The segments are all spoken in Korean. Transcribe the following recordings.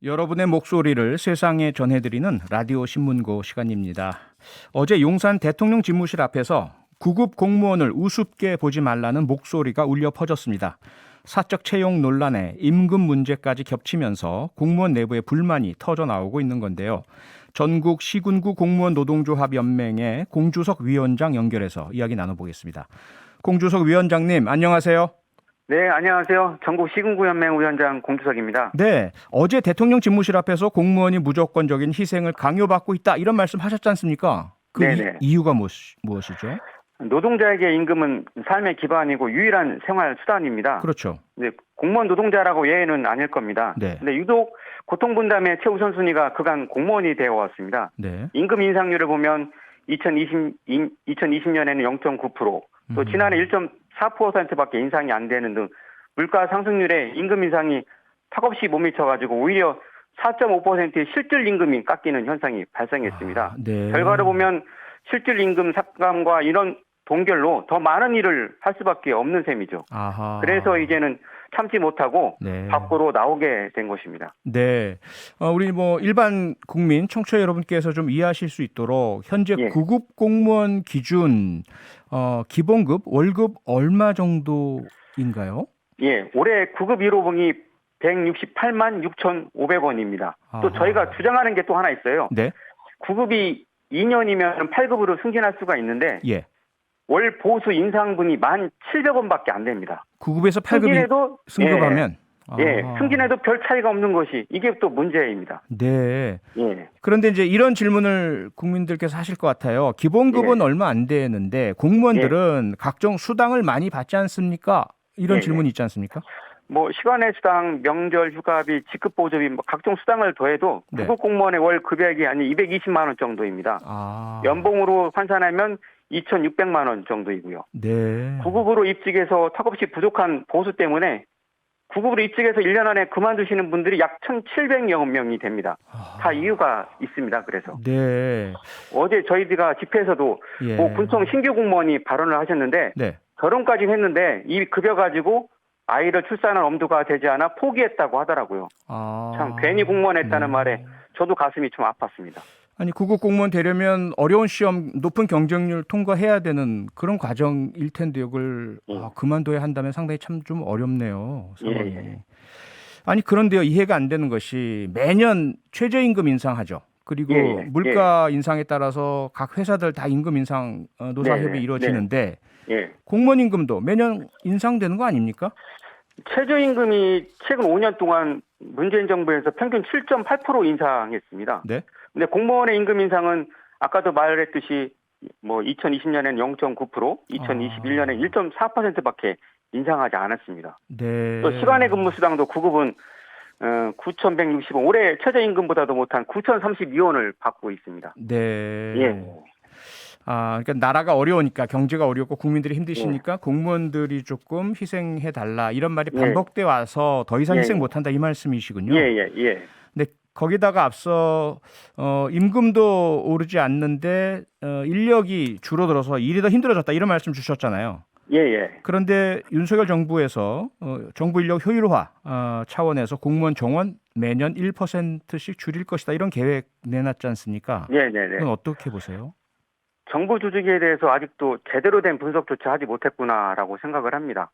여러분의 목소리를 세상에 전해드리는 라디오 신문고 시간입니다. 어제 용산 대통령 집무실 앞에서 구급 공무원을 우습게 보지 말라는 목소리가 울려 퍼졌습니다. 사적 채용 논란에 임금 문제까지 겹치면서 공무원 내부의 불만이 터져 나오고 있는 건데요. 전국 시군구 공무원 노동조합 연맹의 공주석 위원장 연결해서 이야기 나눠보겠습니다. 공주석 위원장님, 안녕하세요. 네, 안녕하세요. 전국 시군구연맹 위원장 공주석입니다. 네, 어제 대통령 집무실 앞에서 공무원이 무조건적인 희생을 강요받고 있다 이런 말씀 하셨지 않습니까? 그 네네. 이유가 무엇이죠? 노동자에게 임금은 삶의 기반이고 유일한 생활 수단입니다. 그렇죠. 네, 공무원 노동자라고 예외는 아닐 겁니다. 네. 근데 유독 고통분담의 최우선순위가 그간 공무원이 되어 왔습니다. 네. 임금 인상률을 보면 2020년에는 0.9%, 또 지난해 1.4%밖에 인상이 안 되는 등 물가 상승률에 임금 인상이 턱없이 못 미쳐가지고 오히려 4.5%의 실질 임금이 깎이는 현상이 발생했습니다. 네. 결과를 보면 실질 임금 삭감과 이런 동결로 더 많은 일을 할 수밖에 없는 셈이죠. 아하. 그래서 이제는 참지 못하고 네. 밖으로 나오게 된 것입니다. 네. 우리 일반 국민 청취자 여러분께서 좀 이해하실 수 있도록 현재 예. 구급 공무원 기준 기본급 월급 얼마 정도인가요? 예, 올해 구급 1호봉이 168만 6,500원입니다. 또 아하. 저희가 주장하는 게 또 하나 있어요. 네. 구급이 2년이면 8급으로 승진할 수가 있는데 예. 월 보수 인상분이 1,700원밖에 안 됩니다. 9급에서 8급이 승진해도 승급하면 승진해도 별 차이가 없는 것이 이게 또 문제입니다. 네. 예. 그런데 이제 이런 질문을 국민들께서 하실 것 같아요. 기본급은 얼마 안 되는데 공무원들은 각종 수당을 많이 받지 않습니까? 이런 질문이 있지 않습니까? 뭐 시간의 수당, 명절 휴가비, 직급 보조비 각종 수당을 더해도 구급 공무원의 월 급여액이 한 220만 원 정도입니다. 연봉으로 환산하면 2,600만 원 정도이고요. 네. 구급으로 입직해서 턱없이 부족한 보수 때문에 구급으로 입직해서 1년 안에 그만두시는 분들이 약 1,700여 명이 됩니다. 다 이유가 있습니다. 그래서 네. 어제 저희가 집회에서도 예. 뭐 군청 신규 공무원이 발언을 하셨는데 네. 결혼까지 했는데 이 급여 가지고 아이를 출산할 엄두가 되지 않아 포기했다고 하더라고요. 참 괜히 공무원 했다는 말에 저도 가슴이 좀 아팠습니다. 아니 구급 공무원 되려면 어려운 시험, 높은 경쟁률 통과해야 되는 그런 과정일 텐데 이걸 그만둬야 한다면 상당히 참 좀 어렵네요. 상황이. 아니 그런데요, 이해가 안 되는 것이 매년 최저임금 인상하죠. 그리고 물가 인상에 따라서 각 회사들 다 임금 인상 노사협이 이루어지는데 공무원 임금도 매년 인상되는 거 아닙니까? 최저임금이 최근 5년 동안 문재인 정부에서 평균 7.8% 인상했습니다. 네. 근데 공무원의 임금 인상은 아까도 말했듯이 뭐 2020년에는 0.9%, 2021년에 1.4%밖에 인상하지 않았습니다. 네. 또 시간의 근무 수당도 구급은 9,160원, 올해 최저임금보다도 못한 9,032원을 받고 있습니다. 네. 예. 그러니까 나라가 어려우니까 경제가 어렵고 국민들이 힘드시니까 공무원들이 조금 희생해 달라 이런 말이 반복돼 와서 더 이상 희생 못 한다 이 말씀이시군요. 예. 근데 거기다가 앞서 임금도 오르지 않는데 인력이 줄어들어서 일이 더 힘들어졌다 이런 말씀 주셨잖아요. 예. 그런데 윤석열 정부에서 정부 인력 효율화 차원에서 공무원 정원 매년 1%씩 줄일 것이다 이런 계획 내놨지 않습니까? 네. 그건 어떻게 보세요? 정부 조직에 대해서 아직도 제대로 된 분석조차 하지 못했구나라고 생각을 합니다.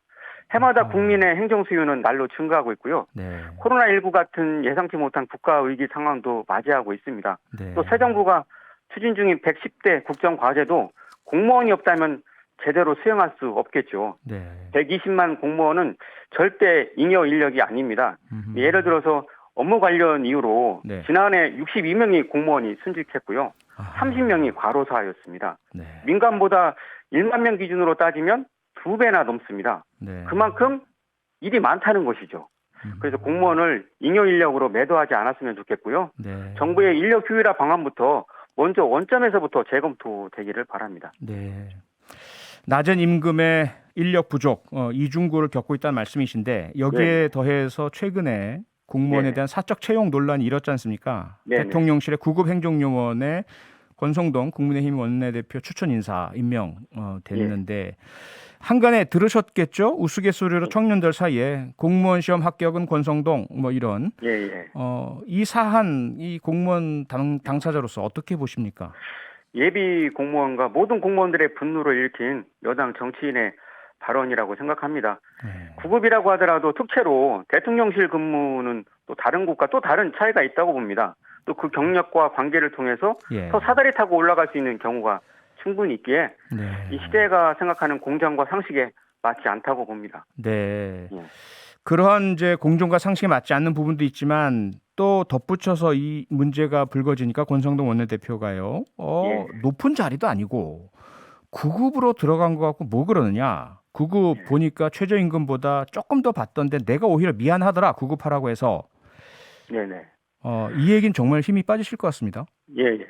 해마다 국민의 행정 수요는 날로 증가하고 있고요. 네. 코로나19 같은 예상치 못한 국가 위기 상황도 맞이하고 있습니다. 네. 또 새 정부가 추진 중인 110대 국정과제도 공무원이 없다면 제대로 수행할 수 없겠죠. 네. 120만 공무원은 절대 잉여 인력이 아닙니다. 예를 들어서 업무 관련 이유로 지난해 62명이 공무원이 순직했고요. 30명이 과로사였습니다. 네. 민간보다 1만 명 기준으로 따지면 2배나 넘습니다. 네. 그만큼 일이 많다는 것이죠. 그래서 공무원을 잉여 인력으로 매도하지 않았으면 좋겠고요. 네. 정부의 인력 효율화 방안부터 먼저 원점에서부터 재검토되기를 바랍니다. 네. 낮은 임금의 인력 부족, 이중구를 겪고 있다는 말씀이신데 여기에 더해서 최근에 공무원에 대한 사적 채용 논란이 일었지 않습니까? 대통령실의 구급 행정요원의 권성동 국민의힘 원내대표 추천 인사 임명 됐는데 한간에 들으셨겠죠? 우스갯소리로 청년들 사이에 공무원 시험 합격은 권성동 뭐 이런 예. 이 사안 이 공무원 당사자로서 어떻게 보십니까? 예비 공무원과 모든 공무원들의 분노를 일으킨 여당 정치인의 발언이라고 생각합니다. 네. 구급이라고 하더라도 특채로 대통령실 근무는 또 다른 곳과 또 다른 차이가 있다고 봅니다. 또 그 경력과 관계를 통해서 예. 더 사다리 타고 올라갈 수 있는 경우가 충분히 있기에 네. 이 시대가 생각하는 공정과 상식에 맞지 않다고 봅니다. 네. 예. 그러한 이제 공정과 상식에 맞지 않는 부분도 있지만 또 덧붙여서 이 문제가 불거지니까 권성동 원내대표가요. 예. 높은 자리도 아니고 9급으로 들어간 것 같고 뭐 그러느냐. 9급 예. 보니까 최저임금보다 조금 더 받던데 내가 오히려 미안하더라. 9급하라고 해서 네네. 이 얘기는 정말 힘이 빠지실 것 같습니다. 예.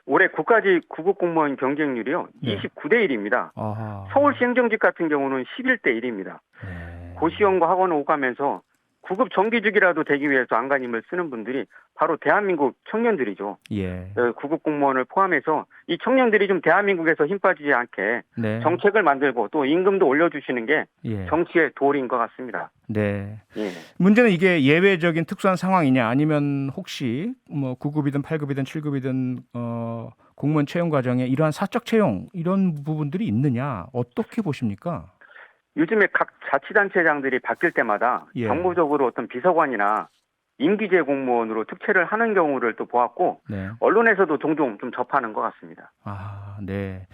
올해 국가직 9급 공무원 경쟁률이요. 네. 29대 1입니다. 아하. 서울시 행정직 같은 경우는 11대 1입니다. 네. 고시원과 학원을 오가면서 9급 정규직이라도 되기 위해서 안간힘을 쓰는 분들이 바로 대한민국 청년들이죠. 예. 9급 공무원을 포함해서 이 청년들이 좀 대한민국에서 힘 빠지지 않게 네. 정책을 만들고 또 임금도 올려주시는 게 예. 정치의 도리인 것 같습니다. 네. 예. 문제는 이게 예외적인 특수한 상황이냐 아니면 혹시 뭐 9급이든 8급이든 7급이든 공무원 채용 과정에 이러한 사적 채용 이런 부분들이 있느냐 어떻게 보십니까? 요즘에 각 자치단체장들이 바뀔 때마다 예. 정무적으로 어떤 비서관이나 임기제 공무원으로 특채를 하는 경우를 또 보았고 네. 언론에서도 종종 좀 접하는 것 같습니다. 아, 네.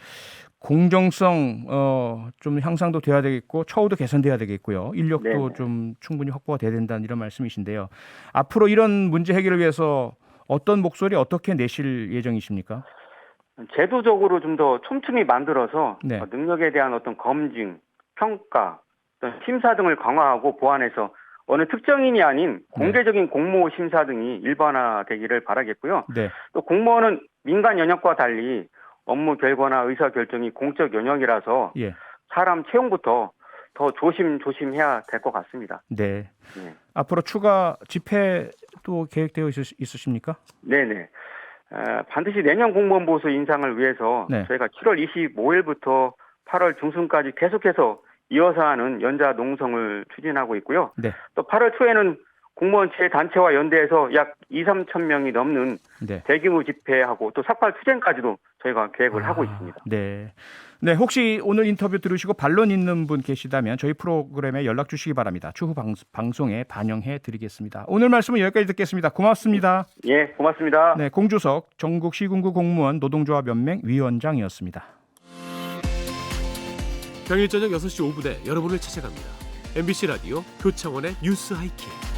공정성 좀 향상도 돼야 되겠고 처우도 개선돼야 되겠고요. 인력도 네네. 좀 충분히 확보가 돼야 된다는 이런 말씀이신데요. 앞으로 이런 문제 해결을 위해서 어떤 목소리 어떻게 내실 예정이십니까? 제도적으로 좀 더 촘촘히 만들어서 네. 능력에 대한 어떤 검증, 평가, 어떤 심사 등을 강화하고 보완해서 어느 특정인이 아닌 공개적인 공모 심사 등이 일반화되기를 바라겠고요. 네. 또 공무원은 민간 영역과 달리 업무 결과나 의사 결정이 공적 영역이라서 예. 사람 채용부터 더 조심해야 될 것 같습니다. 네. 네. 앞으로 추가 집회도 계획되어 있으십니까? 네네. 반드시 내년 공무원 보수 인상을 위해서 네. 저희가 7월 25일부터 8월 중순까지 계속해서 이어서 하는 연자 농성을 추진하고 있고요. 네. 또 8월 초에는 공무원 제 단체와 연대해서 약 2-3천 명이 넘는 네. 대규모 집회하고 또 삭발 투쟁까지도 저희가 계획을 하고 있습니다. 네. 네, 혹시 오늘 인터뷰 들으시고 반론 있는 분 계시다면 저희 프로그램에 연락 주시기 바랍니다. 추후 방송에 반영해 드리겠습니다. 오늘 말씀은 여기까지 듣겠습니다. 고맙습니다. 예, 고맙습니다. 네, 공주석 전국시군구 공무원 노동조합연맹 위원장이었습니다. 평일 저녁 6시 5분에 여러분을 찾아갑니다. MBC 라디오 표창원의 뉴스 하이킥.